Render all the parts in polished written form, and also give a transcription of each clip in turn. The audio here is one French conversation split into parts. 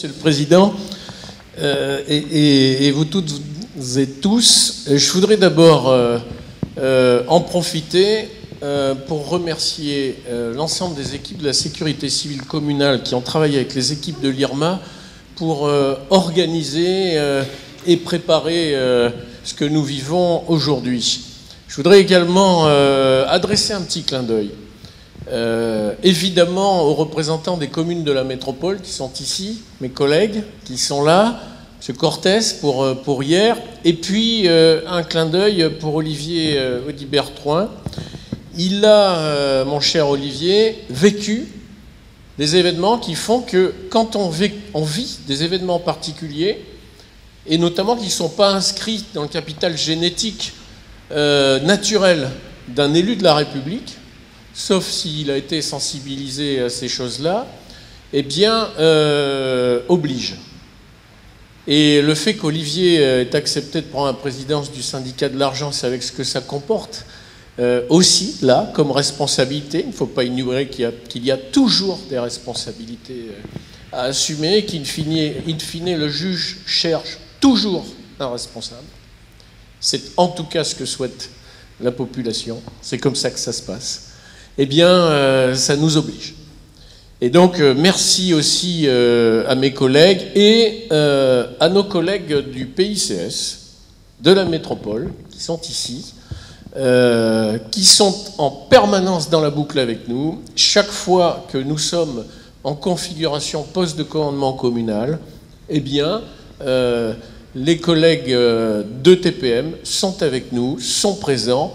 Monsieur le Président, et vous toutes et tous, je voudrais d'abord en profiter pour remercier l'ensemble des équipes de la sécurité civile communale qui ont travaillé avec les équipes de l'IRMA pour organiser et préparer ce que nous vivons aujourd'hui. Je voudrais également adresser un petit clin d'œil. Évidemment aux représentants des communes de la métropole qui sont ici, mes collègues qui sont là, M. Cortés pour hier, et puis un clin d'œil pour Olivier Audibert-Troin. Il a, mon cher Olivier, vécu des événements qui font que quand on vit des événements particuliers, et notamment qui ne sont pas inscrits dans le capital génétique naturel d'un élu de la République, sauf s'il a été sensibilisé à ces choses-là, eh bien, oblige. Et le fait qu'Olivier ait accepté de prendre la présidence du syndicat de l'argent, c'est avec ce que ça comporte, aussi, là, comme responsabilité. Il ne faut pas ignorer qu'il y a toujours des responsabilités à assumer, et qu'in fine, le juge cherche toujours un responsable. C'est en tout cas ce que souhaite la population. C'est comme ça que ça se passe. Eh bien, ça nous oblige. Et donc, merci aussi à mes collègues et à nos collègues du PICS, de la métropole, qui sont ici, qui sont en permanence dans la boucle avec nous. Chaque fois que nous sommes en configuration poste de commandement communal, eh bien, les collègues de TPM sont avec nous, sont présents.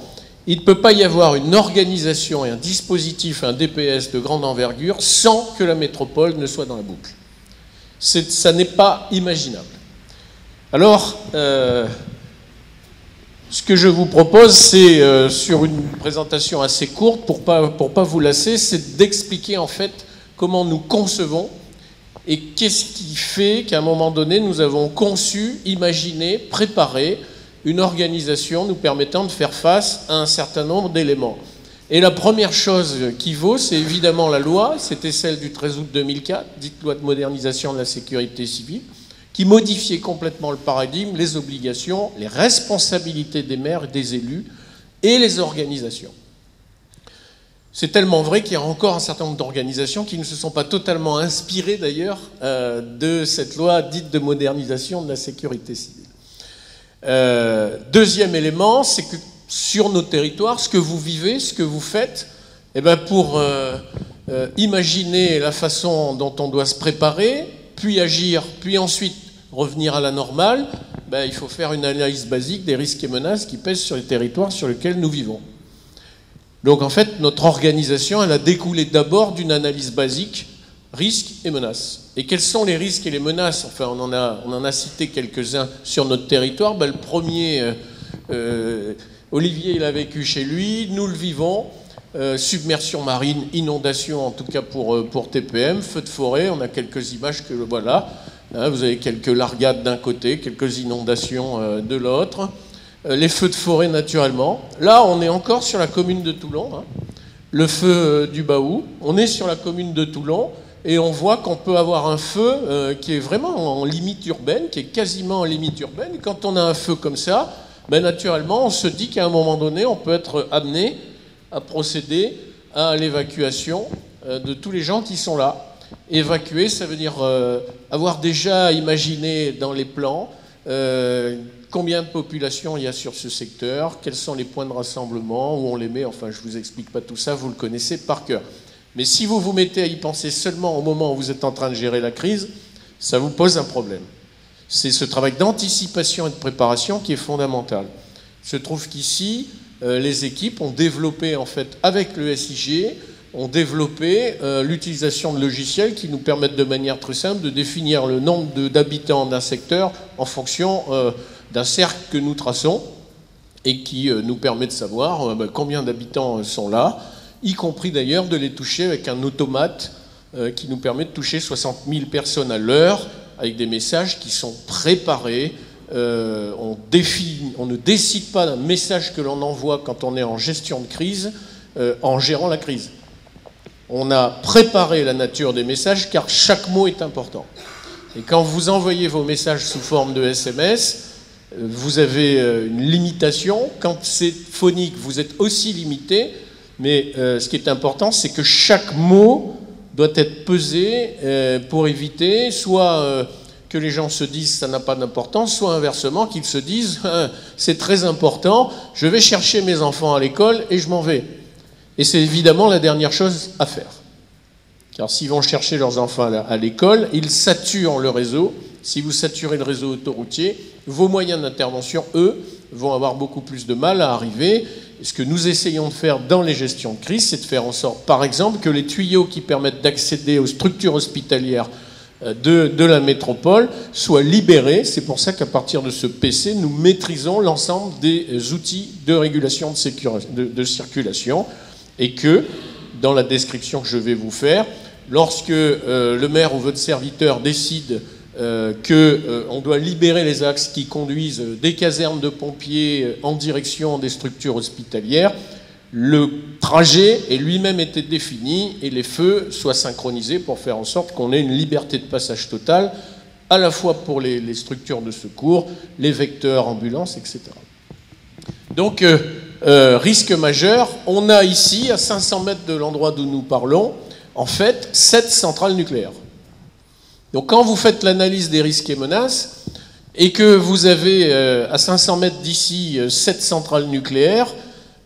Il ne peut pas y avoir une organisation et un dispositif, un DPS de grande envergure sans que la métropole ne soit dans la boucle. Ça n'est pas imaginable. Alors, ce que je vous propose, c'est, sur une présentation assez courte, pour pas vous lasser, c'est d'expliquer en fait comment nous concevons et qu'est-ce qui fait qu'à un moment donné, nous avons conçu, imaginé, préparé une organisation nous permettant de faire face à un certain nombre d'éléments. Et la première chose qui vaut, c'est évidemment la loi, c'était celle du 13 août 2004, dite loi de modernisation de la sécurité civile, qui modifiait complètement le paradigme, les obligations, les responsabilités des maires et des élus et les organisations. C'est tellement vrai qu'il y a encore un certain nombre d'organisations qui ne se sont pas totalement inspirées d'ailleurs de cette loi dite de modernisation de la sécurité civile. Deuxième élément, c'est que sur nos territoires, ce que vous vivez, ce que vous faites, eh bien pour imaginer la façon dont on doit se préparer, puis agir, puis ensuite revenir à la normale, il faut faire une analyse basique des risques et menaces qui pèsent sur les territoires sur lesquels nous vivons. Donc en fait, notre organisation, elle a découlé d'abord d'une analyse basique, risques et menaces. Et quels sont les risques et les menaces? Enfin, on en a cité quelques-uns sur notre territoire. Le premier, Olivier, il a vécu chez lui, nous le vivons. Submersion marine, inondation, en tout cas pour TPM, feu de forêt, on a quelques images que voilà. Hein, vous avez quelques largades d'un côté, quelques inondations de l'autre. Les feux de forêt, naturellement. Là, on est encore sur la commune de Toulon. Hein. Le feu du Baou. On est sur la commune de Toulon. Et on voit qu'on peut avoir un feu qui est vraiment en limite urbaine, qui est quasiment en limite urbaine. Et quand on a un feu comme ça, naturellement, on se dit qu'à un moment donné, on peut être amené à procéder à l'évacuation de tous les gens qui sont là. Évacuer, ça veut dire avoir déjà imaginé dans les plans combien de population il y a sur ce secteur, quels sont les points de rassemblement, où on les met. Enfin, je ne vous explique pas tout ça, vous le connaissez par cœur. Mais si vous vous mettez à y penser seulement au moment où vous êtes en train de gérer la crise, ça vous pose un problème. C'est ce travail d'anticipation et de préparation qui est fondamental. Il se trouve qu'ici, les équipes ont développé, en fait, avec le SIG, ont développé l'utilisation de logiciels qui nous permettent de manière très simple de définir le nombre d'habitants d'un secteur en fonction d'un cercle que nous traçons et qui nous permet de savoir combien d'habitants sont là, y compris d'ailleurs de les toucher avec un automate qui nous permet de toucher 60 000 personnes à l'heure avec des messages qui sont préparés. On ne décide pas d'un message que l'on envoie quand on est en gestion de crise en gérant la crise. On a préparé la nature des messages car chaque mot est important. Et quand vous envoyez vos messages sous forme de SMS, vous avez une limitation. Quand c'est phonique, vous êtes aussi limité. Mais ce qui est important, c'est que chaque mot doit être pesé pour éviter soit que les gens se disent ça n'a pas d'importance, soit inversement qu'ils se disent c'est très important, je vais chercher mes enfants à l'école et je m'en vais. Et c'est évidemment la dernière chose à faire. Car s'ils vont chercher leurs enfants à l'école, ils saturent le réseau. Si vous saturez le réseau autoroutier, vos moyens d'intervention, eux, vont avoir beaucoup plus de mal à arriver. Et ce que nous essayons de faire dans les gestions de crise, c'est de faire en sorte, par exemple, que les tuyaux qui permettent d'accéder aux structures hospitalières de la métropole soient libérés. C'est pour ça qu'à partir de ce PC, nous maîtrisons l'ensemble des outils de régulation de circulation et que, dans la description que je vais vous faire, lorsque le maire ou votre serviteur décide qu'on doit libérer les axes qui conduisent des casernes de pompiers en direction des structures hospitalières, le trajet ait lui-même été défini et les feux soient synchronisés pour faire en sorte qu'on ait une liberté de passage totale, à la fois pour les structures de secours, les vecteurs, ambulances, etc. Donc, risque majeur, on a ici, à 500 mètres de l'endroit d'où nous parlons, en fait, 7 centrales nucléaires. Donc quand vous faites l'analyse des risques et menaces, et que vous avez à 500 mètres d'ici 7 centrales nucléaires,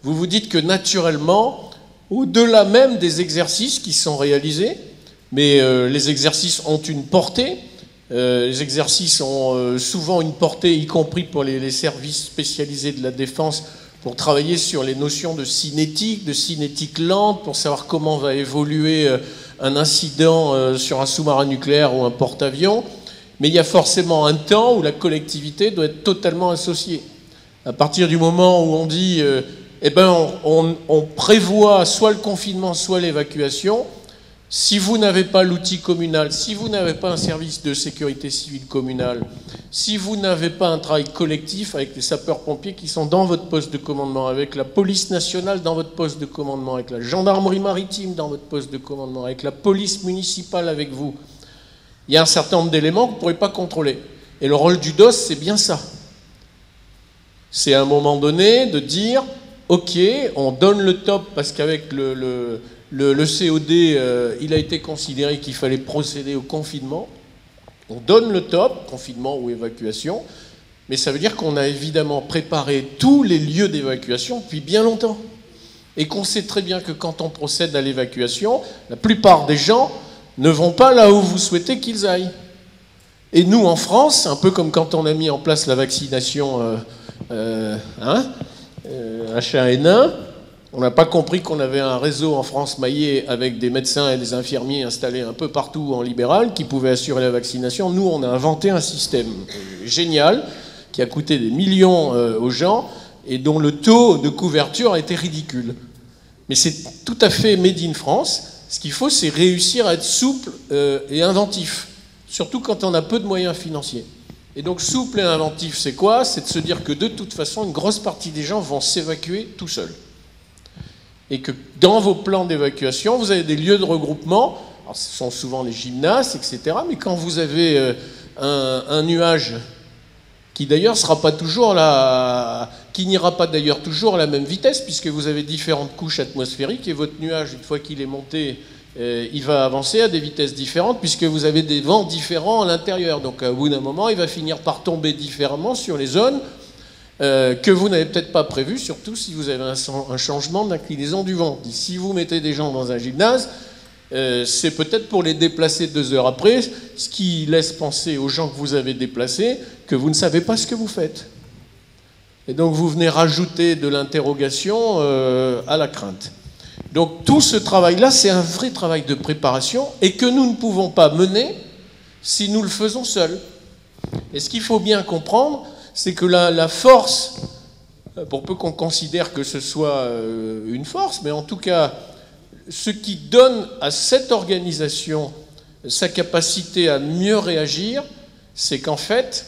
vous vous dites que naturellement, au-delà même des exercices qui sont réalisés, mais les exercices ont une portée, les exercices ont souvent une portée, y compris pour les services spécialisés de la défense, pour travailler sur les notions de cinétique lente, pour savoir comment va évoluer un incident sur un sous-marin nucléaire ou un porte-avions. Mais il y a forcément un temps où la collectivité doit être totalement associée. À partir du moment où on dit on prévoit soit le confinement, soit l'évacuation, si vous n'avez pas l'outil communal, si vous n'avez pas un service de sécurité civile communal, si vous n'avez pas un travail collectif avec les sapeurs-pompiers qui sont dans votre poste de commandement, avec la police nationale dans votre poste de commandement, avec la gendarmerie maritime dans votre poste de commandement, avec la police municipale avec vous, il y a un certain nombre d'éléments que vous ne pourrez pas contrôler. Et le rôle du DOS, c'est bien ça. C'est à un moment donné de dire, ok, on donne le top parce qu'avec le COD, il a été considéré qu'il fallait procéder au confinement. On donne le top, confinement ou évacuation, mais ça veut dire qu'on a évidemment préparé tous les lieux d'évacuation depuis bien longtemps. Et qu'on sait très bien que quand on procède à l'évacuation, la plupart des gens ne vont pas là où vous souhaitez qu'ils aillent. Et nous, en France, un peu comme quand on a mis en place la vaccination H1N1, on n'a pas compris qu'on avait un réseau en France maillé avec des médecins et des infirmiers installés un peu partout en libéral qui pouvaient assurer la vaccination. Nous, on a inventé un système génial qui a coûté des millions aux gens et dont le taux de couverture a été ridicule. Mais c'est tout à fait made in France. Ce qu'il faut, c'est réussir à être souple et inventif, surtout quand on a peu de moyens financiers. Et donc souple et inventif, c'est quoi? C'est de se dire que de toute façon, une grosse partie des gens vont s'évacuer tout seuls. Et que dans vos plans d'évacuation, vous avez des lieux de regroupement, alors ce sont souvent les gymnases, etc., mais quand vous avez un nuage qui d'ailleurs sera pas toujours qui n'ira pas d'ailleurs toujours à la même vitesse, puisque vous avez différentes couches atmosphériques, et votre nuage, une fois qu'il est monté, il va avancer à des vitesses différentes, puisque vous avez des vents différents à l'intérieur. Donc au bout d'un moment, il va finir par tomber différemment sur les zones que vous n'avez peut-être pas prévu, surtout si vous avez un changement d'inclinaison du vent. Si vous mettez des gens dans un gymnase, c'est peut-être pour les déplacer 2 heures après, ce qui laisse penser aux gens que vous avez déplacés que vous ne savez pas ce que vous faites. Et donc vous venez rajouter de l'interrogation à la crainte. Donc tout ce travail-là, c'est un vrai travail de préparation et que nous ne pouvons pas mener si nous le faisons seuls. Et ce qu'il faut bien comprendre, c'est que la force, pour peu qu'on considère que ce soit une force, mais en tout cas, ce qui donne à cette organisation sa capacité à mieux réagir, c'est qu'en fait,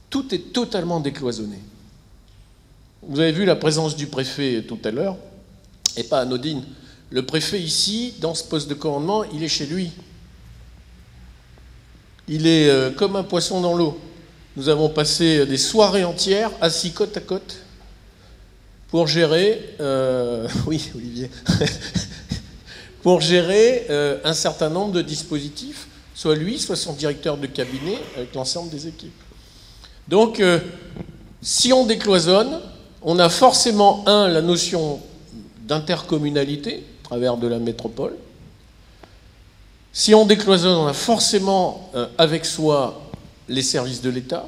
tout est totalement décloisonné. Vous avez vu la présence du préfet tout à l'heure, et pas anodine. Le préfet ici, dans ce poste de commandement, il est chez lui. il est comme un poisson dans l'eau. Nous avons passé des soirées entières assis côte à côte pour gérer, oui Olivier, pour gérer un certain nombre de dispositifs, soit lui, soit son directeur de cabinet, avec l'ensemble des équipes. Donc, si on décloisonne, on a forcément, la notion d'intercommunalité, à travers de la métropole. Si on décloisonne, on a forcément avec soi les services de l'État.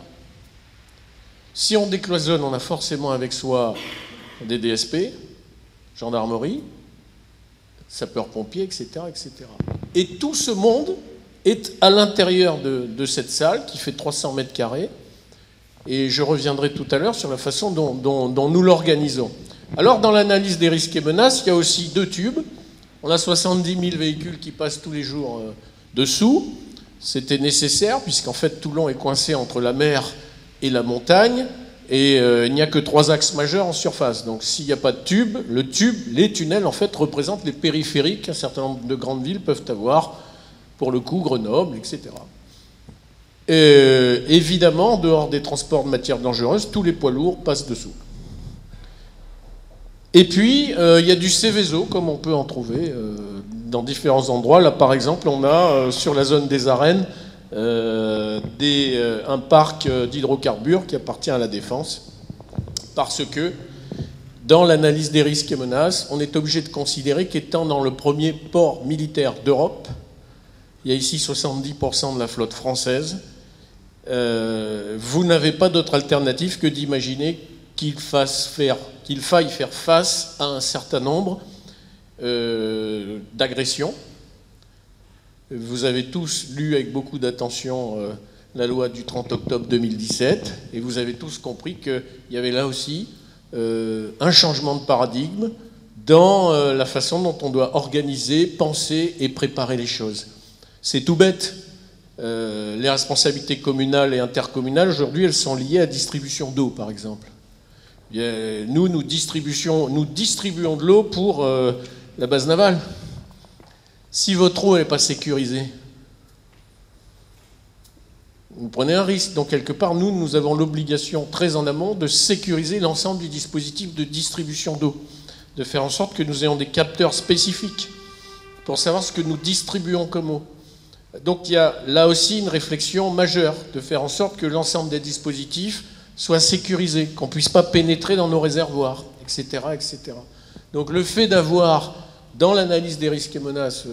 Si on décloisonne, on a forcément avec soi des DSP, gendarmerie, sapeurs-pompiers, etc., etc. Et tout ce monde est à l'intérieur de cette salle qui fait 300 mètres carrés. Et je reviendrai tout à l'heure sur la façon dont nous l'organisons. Alors, dans l'analyse des risques et menaces, il y a aussi 2 tubes. On a 70 000 véhicules qui passent tous les jours dessous. C'était nécessaire, puisqu'en fait, Toulon est coincé entre la mer et la montagne. Et il n'y a que 3 axes majeurs en surface. Donc, s'il n'y a pas de tube, les tunnels, en fait, représentent les périphériques qu'un certain nombre de grandes villes peuvent avoir. Pour le coup, Grenoble, etc. Évidemment, en dehors des transports de matières dangereuses, tous les poids lourds passent dessous. Et puis, il y a du Céveso, comme on peut en trouver dans différents endroits. Là, par exemple, on a sur la zone des arènes un parc d'hydrocarbures qui appartient à la Défense, parce que dans l'analyse des risques et menaces, on est obligé de considérer qu'étant dans le premier port militaire d'Europe, il y a ici 70% de la flotte française, vous n'avez pas d'autre alternative que d'imaginer qu'il faille faire face à un certain nombre d'agressions. Vous avez tous lu avec beaucoup d'attention la loi du 30 octobre 2017 et vous avez tous compris qu'il y avait là aussi un changement de paradigme dans la façon dont on doit organiser, penser et préparer les choses. C'est tout bête. Les responsabilités communales et intercommunales, aujourd'hui, elles sont liées à la distribution d'eau, par exemple. Nous distribuons de l'eau pour la base navale. Si votre eau n'est pas sécurisée, vous prenez un risque. Donc, quelque part, nous avons l'obligation, très en amont, de sécuriser l'ensemble du dispositif de distribution d'eau, de faire en sorte que nous ayons des capteurs spécifiques pour savoir ce que nous distribuons comme eau. Donc il y a là aussi une réflexion majeure, de faire en sorte que l'ensemble des dispositifs soient sécurisés, qu'on ne puisse pas pénétrer dans nos réservoirs, etc., etc. Donc le fait d'avoir, dans l'analyse des risques et menaces,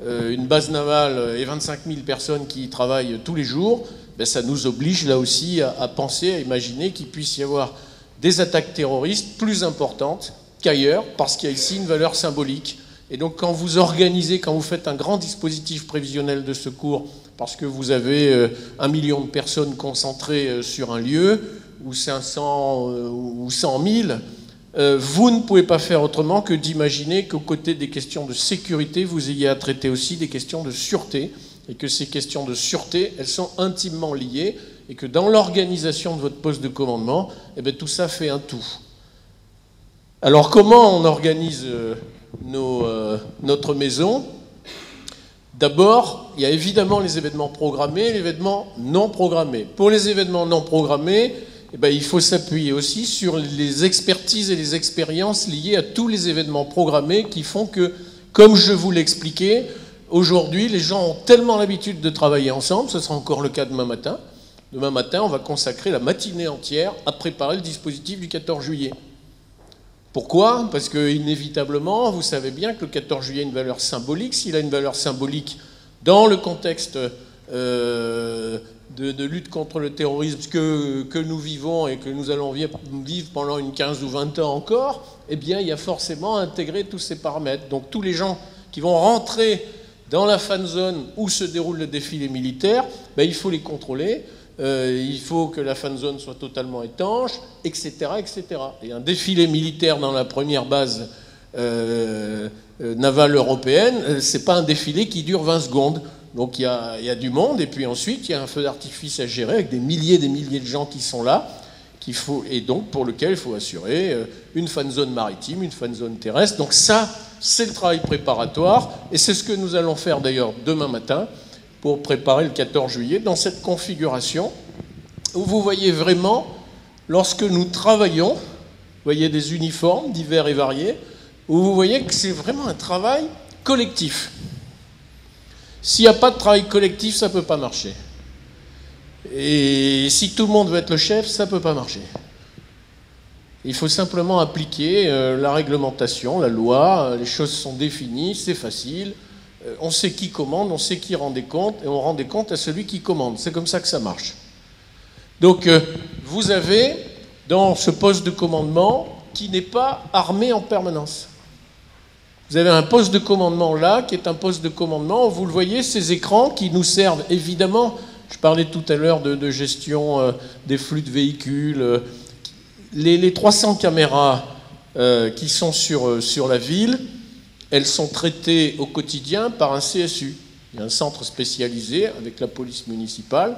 une base navale et 25 000 personnes qui y travaillent tous les jours, ben ça nous oblige là aussi à penser, à imaginer qu'il puisse y avoir des attaques terroristes plus importantes qu'ailleurs, parce qu'il y a ici une valeur symbolique. Et donc quand vous organisez, quand vous faites un grand dispositif prévisionnel de secours, parce que vous avez 1 million de personnes concentrées sur un lieu, ou 500 ou 100 000, vous ne pouvez pas faire autrement que d'imaginer qu'aux côtés des questions de sécurité, vous ayez à traiter aussi des questions de sûreté, et que ces questions de sûreté, elles sont intimement liées, et que dans l'organisation de votre poste de commandement, eh bien, tout ça fait un tout. Alors comment on organise notre maison? D'abord, il y a évidemment les événements programmés et les événements non programmés. Pour les événements non programmés, eh bien, il faut s'appuyer aussi sur les expertises et les expériences liées à tous les événements programmés qui font que, comme je vous l'expliquais, aujourd'hui, les gens ont tellement l'habitude de travailler ensemble, ce sera encore le cas demain matin. Demain matin, on va consacrer la matinée entière à préparer le dispositif du 14 juillet. Pourquoi? Parce que, inévitablement, vous savez bien que le 14 juillet a une valeur symbolique. S'il a une valeur symbolique dans le contexte de lutte contre le terrorisme que nous vivons et que nous allons vivre pendant une 15 ou 20 ans encore, eh bien, il y a forcément à intégrer tous ces paramètres. Donc, tous les gens qui vont rentrer dans la fan zone où se déroule le défilé militaire, ben, il faut les contrôler. Il faut que la fan zone soit totalement étanche, etc., etc. Et un défilé militaire dans la première base navale européenne, c'est pas un défilé qui dure 20 secondes. Donc il y a du monde, et puis ensuite il y a un feu d'artifice à gérer avec des milliers de gens qui sont là, et donc pour lequel il faut assurer une fan zone maritime, une fan zone terrestre. Donc ça, c'est le travail préparatoire, et c'est ce que nous allons faire d'ailleurs demain matin, pour préparer le 14 juillet, dans cette configuration, où vous voyez vraiment, lorsque nous travaillons, vous voyez des uniformes divers et variés, où vous voyez que c'est vraiment un travail collectif. S'il n'y a pas de travail collectif, ça ne peut pas marcher. Et si tout le monde veut être le chef, ça ne peut pas marcher. Il faut simplement appliquer la réglementation, la loi, les choses sont définies, c'est facile, on sait qui commande, on sait qui rend des comptes, et on rend des comptes à celui qui commande. C'est comme ça que ça marche. Donc vous avez dans ce poste de commandement qui n'est pas armé en permanence. Vous avez un poste de commandement là, qui est un poste de commandement, vous le voyez, ces écrans qui nous servent évidemment, je parlais tout à l'heure de gestion des flux de véhicules, les 300 caméras qui sont sur la ville, elles sont traitées au quotidien par un CSU. Il y a un centre spécialisé avec la police municipale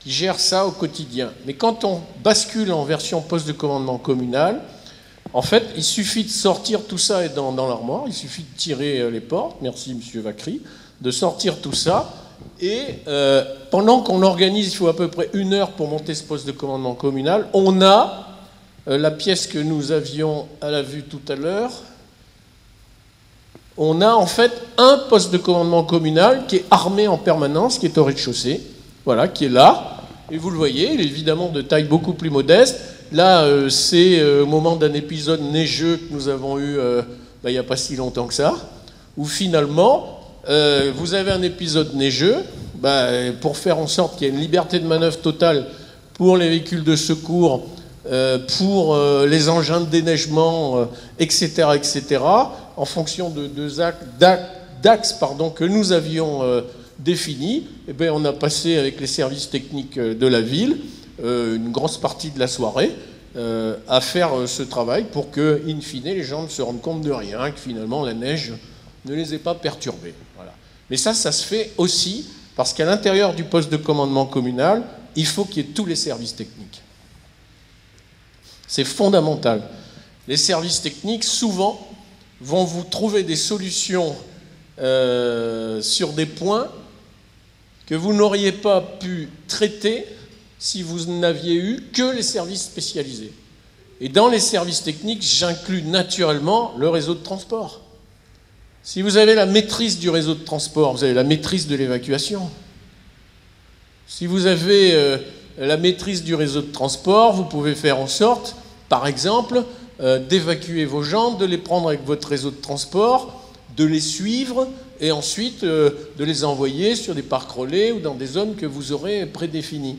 qui gère ça au quotidien. Mais quand on bascule en version poste de commandement communal, en fait, il suffit de sortir tout ça dans l'armoire, il suffit de tirer les portes, merci Monsieur Vacry, de sortir tout ça, et pendant qu'on organise, il faut à peu près 1 heure pour monter ce poste de commandement communal, on a la pièce que nous avions à la vue tout à l'heure, on a en fait un poste de commandement communal qui est armé en permanence, qui est au rez-de-chaussée, voilà, qui est là, et vous le voyez, il est évidemment de taille beaucoup plus modeste. Là, c'est au moment d'un épisode neigeux que nous avons eu il n'y a pas si longtemps que ça, où finalement, vous avez un épisode neigeux, pour faire en sorte qu'il y ait une liberté de manœuvre totale pour les véhicules de secours, pour les engins de déneigement, etc., etc., en fonction d'axes que nous avions définis, on a passé avec les services techniques de la ville une grosse partie de la soirée à faire ce travail pour que, in fine, les gens ne se rendent compte de rien, que finalement la neige ne les ait pas perturbés. Voilà. Mais ça se fait aussi parce qu'à l'intérieur du poste de commandement communal, il faut qu'il y ait tous les services techniques. C'est fondamental. Les services techniques, souvent, vont vous trouver des solutions sur des points que vous n'auriez pas pu traiter si vous n'aviez eu que les services spécialisés. Et dans les services techniques, j'inclus naturellement le réseau de transport. Si vous avez la maîtrise du réseau de transport, vous avez la maîtrise de l'évacuation. Si vous avez la maîtrise du réseau de transport, vous pouvez faire en sorte, par exemple, d'évacuer vos gens, de les prendre avec votre réseau de transport, de les suivre et ensuite de les envoyer sur des parcs relais ou dans des zones que vous aurez prédéfinies.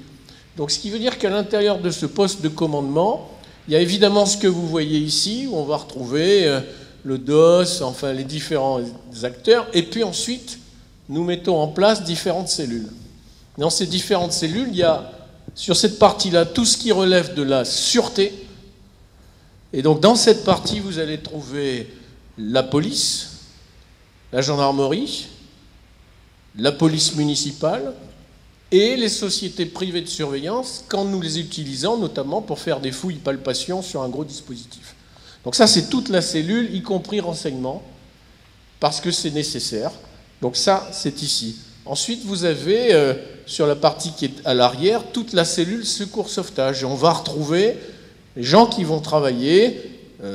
Donc ce qui veut dire qu'à l'intérieur de ce poste de commandement, il y a évidemment ce que vous voyez ici, où on va retrouver le DOS, enfin les différents acteurs, et puis ensuite, nous mettons en place différentes cellules. Dans ces différentes cellules, il y a sur cette partie-là tout ce qui relève de la sûreté. Et donc dans cette partie, vous allez trouver la police, la gendarmerie, la police municipale, et les sociétés privées de surveillance quand nous les utilisons, notamment pour faire des fouilles palpations sur un gros dispositif. Donc ça, c'est toute la cellule, y compris renseignement, parce que c'est nécessaire. Donc ça, c'est ici. Ensuite, vous avez, sur la partie qui est à l'arrière, toute la cellule secours-sauvetage. Et on va retrouver les gens qui vont travailler,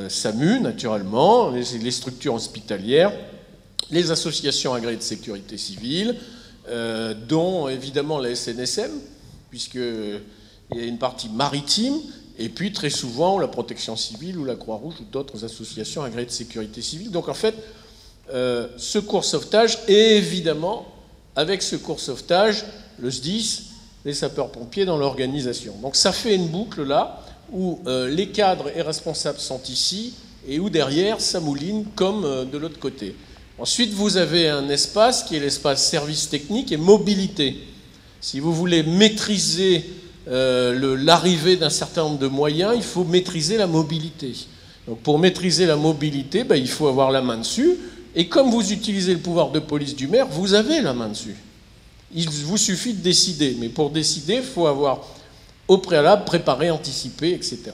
SAMU, naturellement, les structures hospitalières, les associations agréées de sécurité civile, dont évidemment la SNSM, puisqu'il y a une partie maritime, et puis très souvent la protection civile ou la Croix-Rouge ou d'autres associations agréées de sécurité civile. Donc en fait, secours-sauvetage, et évidemment, avec secours-sauvetage, le SDIS, les sapeurs-pompiers dans l'organisation. Donc ça fait une boucle là, où les cadres et responsables sont ici, et où derrière, ça mouline comme de l'autre côté. Ensuite, vous avez un espace qui est l'espace service technique et mobilité. Si vous voulez maîtriser l'arrivée d'un certain nombre de moyens, il faut maîtriser la mobilité. Donc pour maîtriser la mobilité, il faut avoir la main dessus. Et comme vous utilisez le pouvoir de police du maire, vous avez la main dessus. Il vous suffit de décider. Mais pour décider, il faut avoir au préalable préparé, anticipé, etc.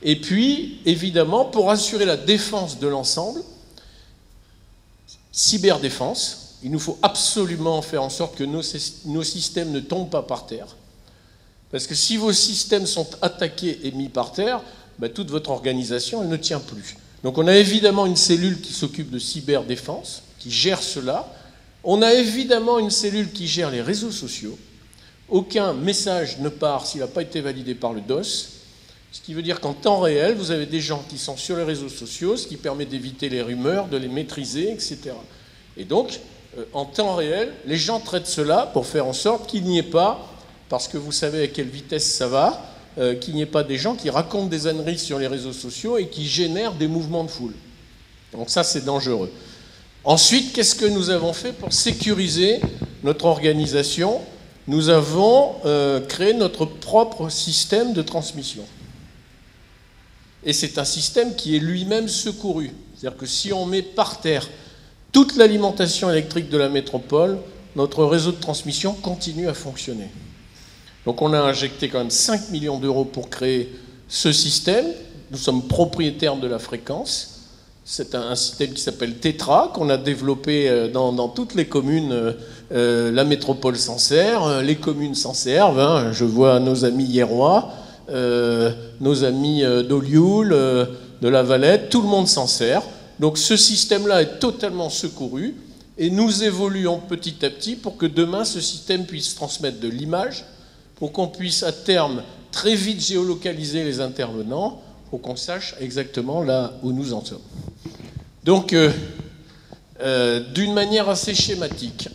Et puis, évidemment, pour assurer la défense de l'ensemble, cyberdéfense, Il nous faut absolument faire en sorte que nos systèmes ne tombent pas par terre. Parce que si vos systèmes sont attaqués et mis par terre, ben, toute votre organisation elle ne tient plus. Donc on a évidemment une cellule qui s'occupe de cyberdéfense, qui gère cela. On a évidemment une cellule qui gère les réseaux sociaux. Aucun message ne part s'il n'a pas été validé par le DOS. Ce qui veut dire qu'en temps réel, vous avez des gens qui sont sur les réseaux sociaux, ce qui permet d'éviter les rumeurs, de les maîtriser, etc. Et donc, en temps réel, les gens traitent cela pour faire en sorte qu'il n'y ait pas, parce que vous savez à quelle vitesse ça va, qu'il n'y ait pas des gens qui racontent des âneries sur les réseaux sociaux et qui génèrent des mouvements de foule. Donc ça, c'est dangereux. Ensuite, qu'est-ce que nous avons fait pour sécuriser notre organisation? Nous avons créé notre propre système de transmission. Et c'est un système qui est lui-même secouru. C'est-à-dire que si on met par terre toute l'alimentation électrique de la métropole, notre réseau de transmission continue à fonctionner. Donc on a injecté quand même 5 millions d'euros pour créer ce système. Nous sommes propriétaires de la fréquence. C'est un système qui s'appelle Tetra, qu'on a développé dans toutes les communes. La métropole s'en sert, les communes s'en servent. Hein. Je vois nos amis hierrois, nos amis d'Olioul, de la Valette, tout le monde s'en sert. Donc ce système-là est totalement secouru et nous évoluons petit à petit pour que demain ce système puisse transmettre de l'image, pour qu'on puisse à terme très vite géolocaliser les intervenants, pour qu'on sache exactement là où nous en sommes. Donc, d'une manière assez schématique,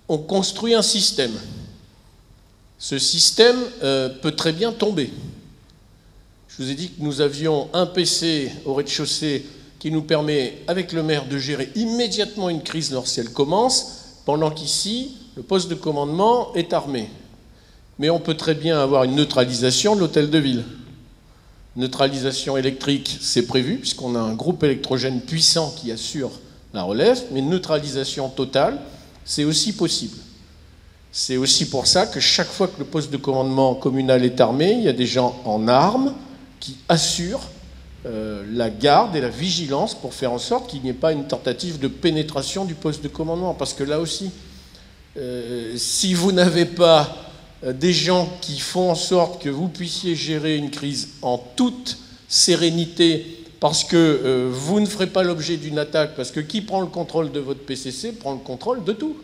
on construit un système. Ce système peut très bien tomber. Je vous ai dit que nous avions un PC au rez-de-chaussée qui nous permet, avec le maire, de gérer immédiatement une crise lorsqu'elle commence, pendant qu'ici, le poste de commandement est armé. Mais on peut très bien avoir une neutralisation de l'hôtel de ville. Neutralisation électrique, c'est prévu, puisqu'on a un groupe électrogène puissant qui assure la relève, mais neutralisation totale, c'est aussi possible. C'est aussi pour ça que chaque fois que le poste de commandement communal est armé, il y a des gens en armes qui assurent la garde et la vigilance pour faire en sorte qu'il n'y ait pas une tentative de pénétration du poste de commandement. Parce que là aussi, si vous n'avez pas des gens qui font en sorte que vous puissiez gérer une crise en toute sérénité, parce que vous ne ferez pas l'objet d'une attaque, parce que qui prend le contrôle de votre PCC prend le contrôle de tout.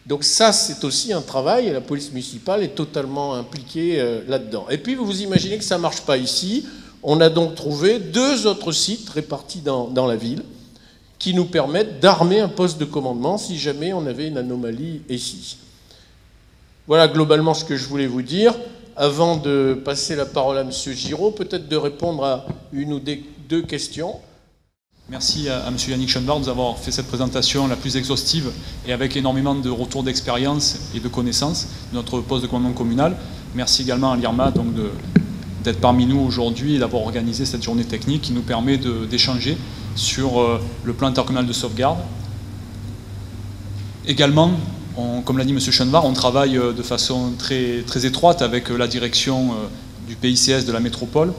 Donc ça, c'est aussi un travail, et la police municipale est totalement impliquée là-dedans. Et puis, vous imaginez que ça ne marche pas ici. On a donc trouvé 2 autres sites répartis dans la ville qui nous permettent d'armer un poste de commandement si jamais on avait une anomalie ici. Voilà globalement ce que je voulais vous dire. Avant de passer la parole à M. Giraud, peut-être de répondre à une ou 2 questions. Merci à M. Yannick Schoenbart de nous avoir fait cette présentation la plus exhaustive et avec énormément de retours d'expérience et de connaissances de notre poste de commandement communal. Merci également à l'IRMA d'être parmi nous aujourd'hui et d'avoir organisé cette journée technique qui nous permet d'échanger sur le plan intercommunal de sauvegarde. Également, comme l'a dit M. Schoenbart, on travaille de façon très, très étroite avec la direction du PICS de la métropole.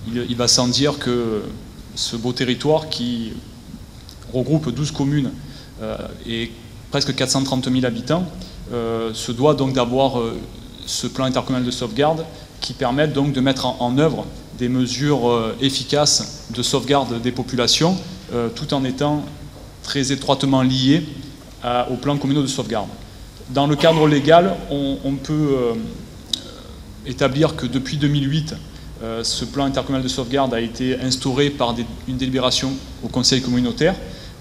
Il va sans dire que ce beau territoire qui regroupe 12 communes et presque 430 000 habitants se doit donc d'avoir ce plan intercommunal de sauvegarde qui permet donc de mettre en œuvre des mesures efficaces de sauvegarde des populations tout en étant très étroitement liées aux plans communaux de sauvegarde. Dans le cadre légal, on peut établir que depuis 2008, ce plan intercommunal de sauvegarde a été instauré par une délibération au conseil communautaire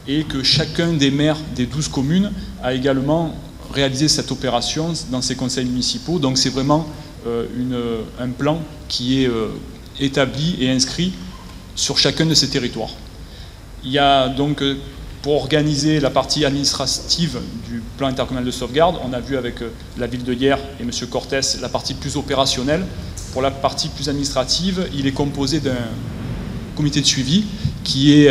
et que chacun des maires des 12 communes a également réalisé cette opération dans ses conseils municipaux. Donc c'est vraiment un plan qui est établi et inscrit sur chacun de ces territoires. Il y a donc, pour organiser la partie administrative du plan intercommunal de sauvegarde, on a vu avec la ville de Hyères et M. Cortès la partie plus opérationnelle. Pour la partie plus administrative, il est composé d'un comité de suivi qui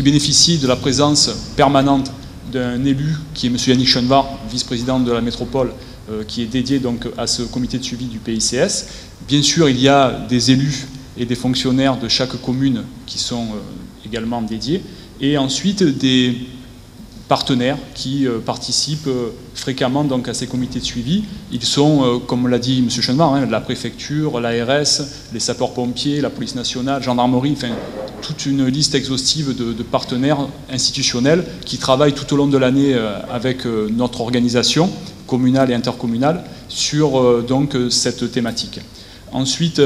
bénéficie de la présence permanente d'un élu qui est M. Yannick Schoenbart, vice-président de la métropole, qui est dédié donc à ce comité de suivi du PICS. Bien sûr, il y a des élus et des fonctionnaires de chaque commune qui sont également dédiés. Et ensuite, des partenaires qui participent fréquemment donc, à ces comités de suivi. Ils sont, comme l'a dit M. Schoenvar, la préfecture, l'ARS, les sapeurs-pompiers, la police nationale, gendarmerie, enfin, toute une liste exhaustive de partenaires institutionnels qui travaillent tout au long de l'année avec notre organisation communale et intercommunale sur donc, cette thématique. Ensuite,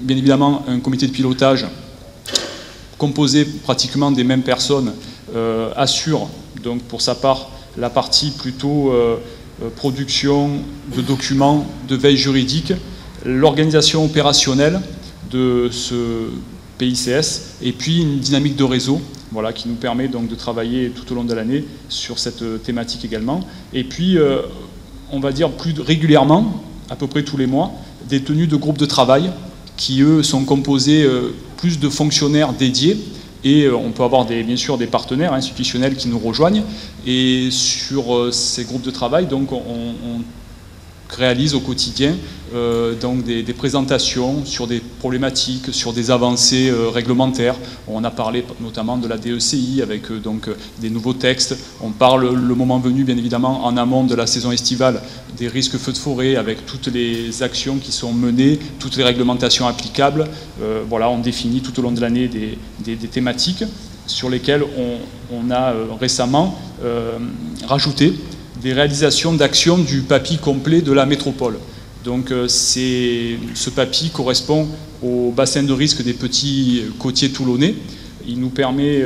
bien évidemment, un comité de pilotage composé pratiquement des mêmes personnes assure donc pour sa part la partie plutôt production de documents, de veille juridique, l'organisation opérationnelle de ce PICS et puis une dynamique de réseau voilà, qui nous permet donc de travailler tout au long de l'année sur cette thématique également. Et puis, on va dire plus régulièrement, à peu près tous les mois, des tenues de groupes de travail qui, eux, sont composés plus de fonctionnaires dédiés. Et on peut avoir bien sûr des partenaires institutionnels qui nous rejoignent. Et sur ces groupes de travail, donc, on réalise au quotidien donc des présentations sur des problématiques, sur des avancées réglementaires. On a parlé notamment de la DECI avec donc, des nouveaux textes. On parle le moment venu, bien évidemment, en amont de la saison estivale, des risques feux de forêt avec toutes les actions qui sont menées, toutes les réglementations applicables. Voilà, on définit tout au long de l'année des thématiques sur lesquelles on a récemment rajouté des réalisations d'actions du PAPI complet de la métropole. Donc ce PAPI correspond au bassin de risque des petits côtiers toulonnais. Il nous permet,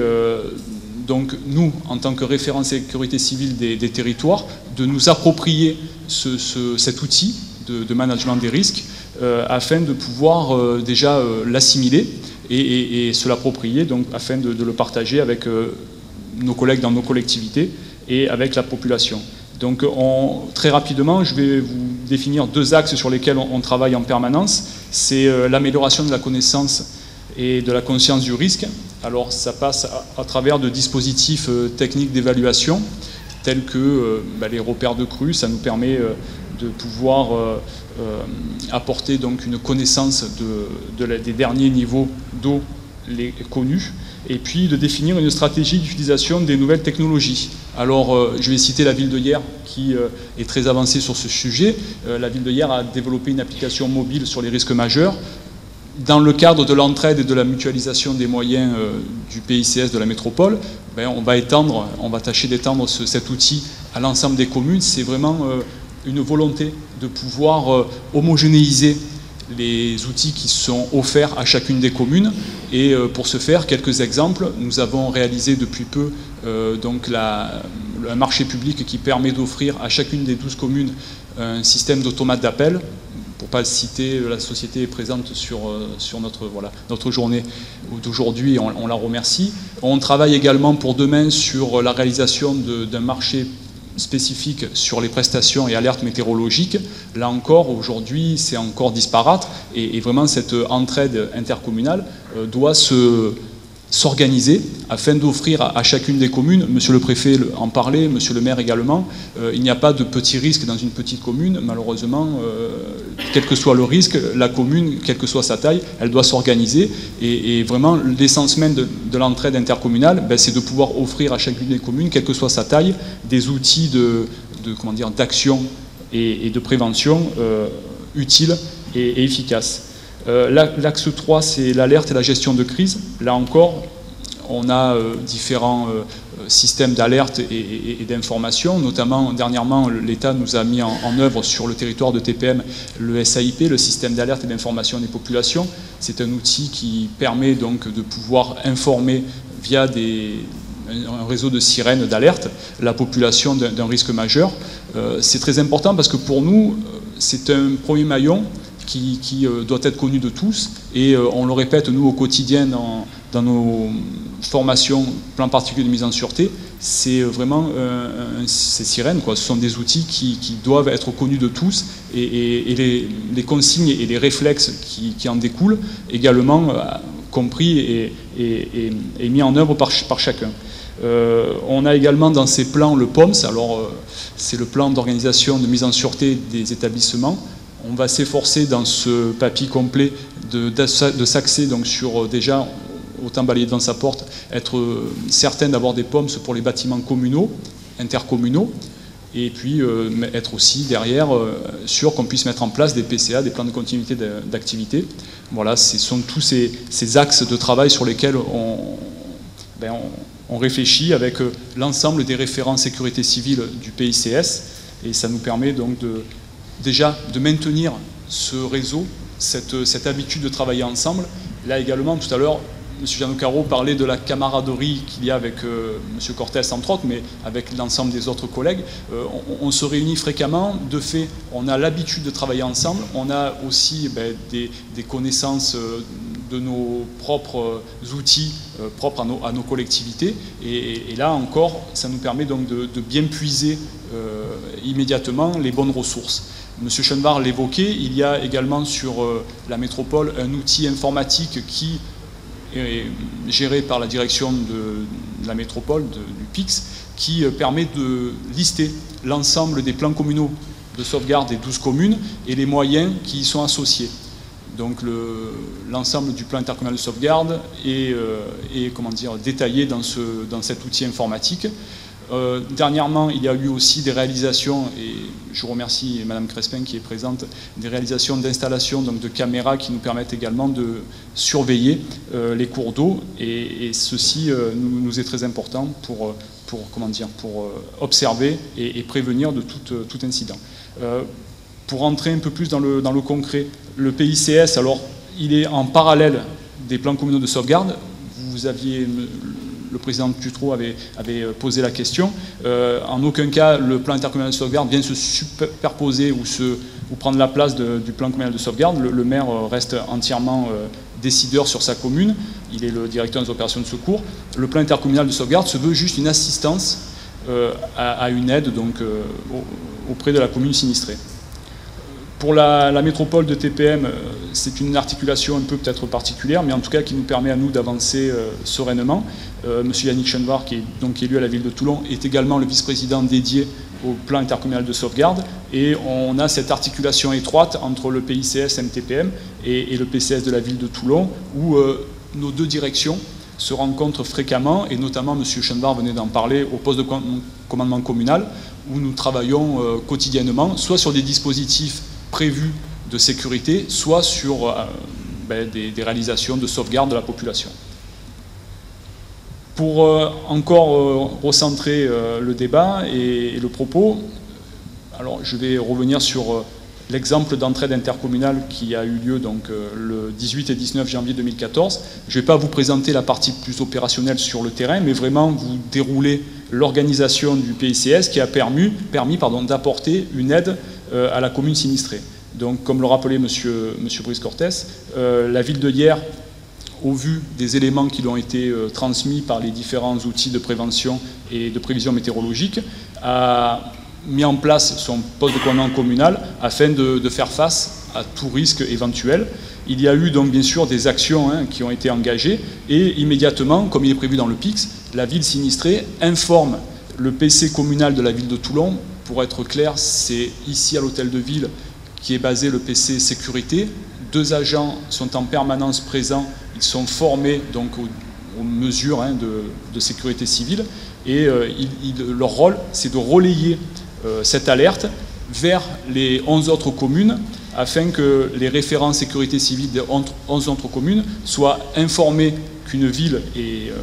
donc nous, en tant que référent sécurité civile des territoires, de nous approprier cet outil de management des risques afin de pouvoir déjà l'assimiler et se l'approprier, donc afin de le partager avec nos collègues dans nos collectivités et avec la population. Donc très rapidement, je vais vous définir deux axes sur lesquels on travaille en permanence. C'est l'amélioration de la connaissance et de la conscience du risque. Alors ça passe à travers de dispositifs techniques d'évaluation tels que les repères de crue. Ça nous permet de pouvoir apporter donc une connaissance des derniers niveaux d'eau connus, et puis de définir une stratégie d'utilisation des nouvelles technologies. Alors, je vais citer la ville de Hyères qui est très avancée sur ce sujet. La ville de Hyères a développé une application mobile sur les risques majeurs. Dans le cadre de l'entraide et de la mutualisation des moyens du PICS de la métropole, on va tâcher d'étendre cet outil à l'ensemble des communes. C'est vraiment une volonté de pouvoir homogénéiser les outils qui sont offerts à chacune des communes. Et pour ce faire, quelques exemples. Nous avons réalisé depuis peu donc un marché public qui permet d'offrir à chacune des 12 communes un système d'automate d'appel. Pour ne pas le citer, la société est présente sur notre journée d'aujourd'hui, on la remercie. On travaille également pour demain sur la réalisation d'un marché spécifique sur les prestations et alertes météorologiques. Là encore, aujourd'hui, c'est encore disparate et vraiment cette entraide intercommunale doit s'organiser afin d'offrir à chacune des communes, monsieur le préfet en parlait, monsieur le maire également, il n'y a pas de petits risques dans une petite commune, malheureusement, quel que soit le risque, la commune, quelle que soit sa taille, elle doit s'organiser et vraiment l'essence même de l'entraide intercommunale, c'est de pouvoir offrir à chacune des communes, quelle que soit sa taille, des outils d'action et de prévention utiles et efficaces. L'axe 3, c'est l'alerte et la gestion de crise. Là encore, on a différents systèmes d'alerte et d'information. Notamment, dernièrement, l'État nous a mis en œuvre sur le territoire de TPM le SAIP, le système d'alerte et d'information des populations. C'est un outil qui permet donc de pouvoir informer via un réseau de sirènes d'alerte la population d'un risque majeur. C'est très important parce que pour nous, c'est un premier maillon qui doit être connu de tous et on le répète nous au quotidien dans nos formations, plan particulier de mise en sûreté, c'est vraiment ces sirènes, ce sont des outils qui doivent être connus de tous et les consignes et les réflexes qui en découlent également compris et mis en œuvre par chacun. On a également dans ces plans le POMS, alors c'est le plan d'organisation de mise en sûreté des établissements. On va s'efforcer dans ce PAPI complet de s'axer donc sur déjà autant balayer devant sa porte, être certain d'avoir des POMS pour les bâtiments communaux, intercommunaux, et puis être aussi derrière sûr qu'on puisse mettre en place des PCA, des plans de continuité d'activité. Voilà, ce sont tous ces axes de travail sur lesquels on réfléchit avec l'ensemble des référents sécurité civile du PICS, et ça nous permet donc déjà de maintenir ce réseau, cette habitude de travailler ensemble. Là également, tout à l'heure, M. Giannoccaro parlait de la camaraderie qu'il y a avec M. Cortès, entre autres, mais avec l'ensemble des autres collègues. On se réunit fréquemment. De fait, on a l'habitude de travailler ensemble. On a aussi des connaissances de nos propres outils propres à nos collectivités. Et là encore, ça nous permet donc de bien puiser immédiatement les bonnes ressources. M. Schoenvar l'évoquait, il y a également sur la métropole un outil informatique qui est géré par la direction de la métropole, du PIX, qui permet de lister l'ensemble des plans communaux de sauvegarde des 12 communes et les moyens qui y sont associés. Donc l'ensemble du plan intercommunal de sauvegarde est détaillé dans cet outil informatique. Dernièrement, il y a eu aussi des réalisations, et je remercie Mme Crespin qui est présente, des réalisations d'installation de caméras qui nous permettent également de surveiller les cours d'eau, et ceci nous est très important pour observer et prévenir de tout incident. Pour rentrer un peu plus dans le concret, le PICS, alors il est en parallèle des plans communaux de sauvegarde. Vous aviez... Le président Dutroux avait posé la question. En aucun cas, le plan intercommunal de sauvegarde vient se superposer ou prendre la place du plan communal de sauvegarde. Le maire reste entièrement décideur sur sa commune. Il est le directeur des opérations de secours. Le plan intercommunal de sauvegarde se veut juste une assistance à une aide auprès de la commune sinistrée. Pour la métropole de TPM, c'est une articulation un peu peut-être particulière, mais en tout cas qui nous permet à nous d'avancer sereinement. Monsieur Yannick Schoenvar, qui est donc élu à la ville de Toulon, est également le vice-président dédié au plan intercommunal de sauvegarde, et on a cette articulation étroite entre le PICS MTPM et le PCS de la ville de Toulon, où nos deux directions se rencontrent fréquemment, et notamment M. Schoenvar venait d'en parler au poste de commandement communal, où nous travaillons quotidiennement, soit sur des dispositifs prévus de sécurité, soit sur des réalisations de sauvegarde de la population. Pour encore recentrer le débat et le propos, alors je vais revenir sur l'exemple d'entraide intercommunale qui a eu lieu le 18 et 19 janvier 2014. Je ne vais pas vous présenter la partie plus opérationnelle sur le terrain, mais vraiment vous dérouler l'organisation du PICS qui a permis d'apporter une aide à la commune sinistrée. Donc, comme le rappelait M. Brice Cortès, la ville de Hyères, au vu des éléments qui lui ont été transmis par les différents outils de prévention et de prévision météorologique, a mis en place son poste de commandement communal afin de faire face à tout risque éventuel. Il y a eu donc bien sûr des actions qui ont été engagées, et immédiatement, comme il est prévu dans le PIX, la ville sinistrée informe le PC communal de la ville de Toulon. Pour être clair, c'est ici à l'hôtel de ville qui est basé le PC sécurité. 2 agents sont en permanence présents, ils sont formés donc aux mesures de sécurité civile, et leur rôle, c'est de relayer cette alerte vers les 11 autres communes, afin que les référents sécurité civile des 11 autres communes soient informés qu'une ville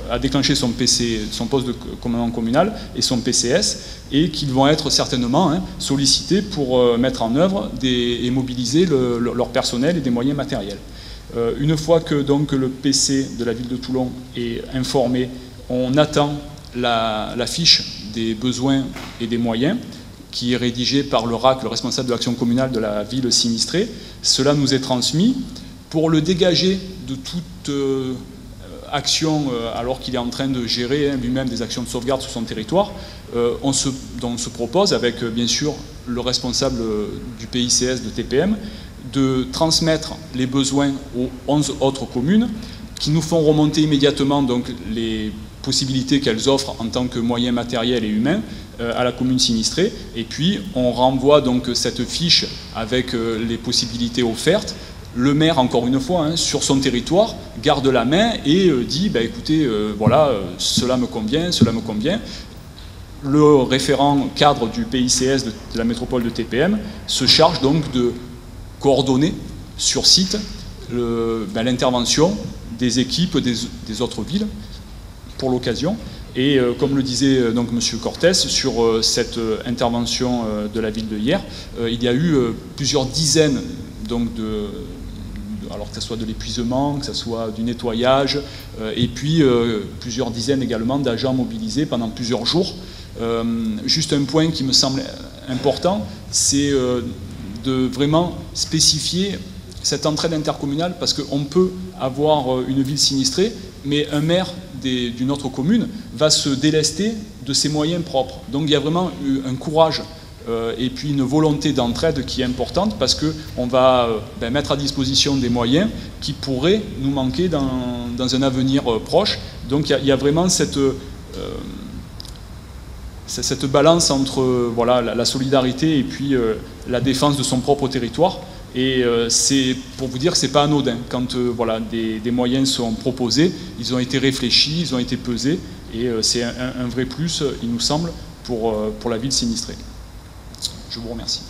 a déclenché son poste de commandement communal et son PCS, et qu'ils vont être certainement sollicités pour mettre en œuvre et mobiliser leur personnel et des moyens matériels. Une fois que donc le PC de la ville de Toulon est informé, on attend la fiche des besoins et des moyens, qui est rédigée par le RAC, le responsable de l'action communale de la ville sinistrée. Cela nous est transmis pour le dégager de toute action, alors qu'il est en train de gérer lui-même des actions de sauvegarde sur son territoire. On se propose, avec bien sûr le responsable du PICS de TPM, de transmettre les besoins aux 11 autres communes, qui nous font remonter immédiatement donc les possibilités qu'elles offrent en tant que moyens matériels et humains à la commune sinistrée, et puis on renvoie donc cette fiche avec les possibilités offertes Le maire, encore une fois, hein, sur son territoire, garde la main et dit bah, écoutez, voilà, cela me convient, cela me convient. Le référent cadre du PICS de la métropole de TPM se charge donc de coordonner sur site l'intervention des équipes des autres villes pour l'occasion. Et comme le disait donc M. Cortés, sur cette intervention de la ville de Hyères, il y a eu plusieurs dizaines donc alors que ce soit de l'épuisement, que ce soit du nettoyage, et puis plusieurs dizaines également d'agents mobilisés pendant plusieurs jours. Juste un point qui me semble important, c'est de vraiment spécifier cette entraide intercommunale, parce qu'on peut avoir une ville sinistrée, mais un maire d'une autre commune va se délester de ses moyens propres. Donc il y a vraiment un courage et puis une volonté d'entraide qui est importante, parce qu'on va mettre à disposition des moyens qui pourraient nous manquer dans un avenir proche. Donc il y a vraiment cette balance entre voilà, la solidarité et puis la défense de son propre territoire. Et c'est pour vous dire que ce n'est pas anodin. Quand voilà, des moyens sont proposés, ils ont été réfléchis, ils ont été pesés, et c'est un vrai plus, il nous semble, pour la ville sinistrée. Je vous remercie.